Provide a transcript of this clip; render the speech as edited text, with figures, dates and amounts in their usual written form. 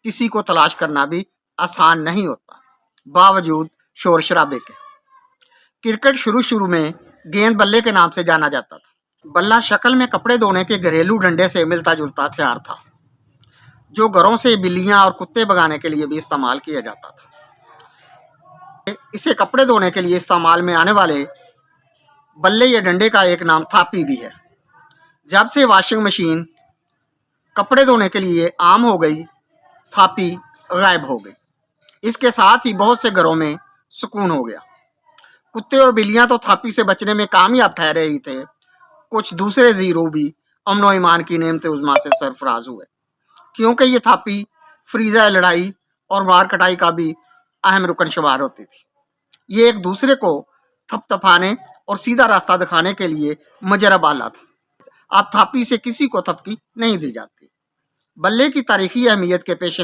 کسی کو تلاش کرنا بھی آسان نہیں ہوتا باوجود شور شرابے کے۔ کرکٹ شروع میں گیند بلے کے نام سے جانا جاتا تھا۔ بلہ شکل میں کپڑے دھونے کے گھریلو ڈنڈے سے ملتا جلتا ہتھیار تھا جو گھروں سے بلیاں اور کتے بھگانے کے لیے بھی استعمال کیا جاتا تھا۔ اسے کپڑے دھونے کے لیے استعمال میں آنے والے بلے یا ڈنڈے کا ایک نام تھاپی بھی ہے۔ جب سے واشنگ مشین کپڑے دھونے کے لیے عام ہو گئی، تھاپی غائب ہو گئی۔ اس کے ساتھ ہی بہت سے گھروں میں سکون ہو گیا۔ کتے اور بلیاں تو تھاپی سے بچنے میں کامیاب ٹھہرے ہی تھے، کچھ دوسرے زیرو بھی امن و ایمان کی نعمت عظمیٰ سے سرفراز ہوئے، کیونکہ یہ تھاپی فریضہ لڑائی اور مار کٹائی کا بھی اہم رکن شمار ہوتی تھی۔ یہ ایک دوسرے کو تھپ تھپانے اور سیدھا راستہ دکھانے کے لیے مجرب آلہ تھا۔ اب تھاپی سے کسی کو تھپکی نہیں دی جاتی۔ بلے کی تاریخی اہمیت کے پیش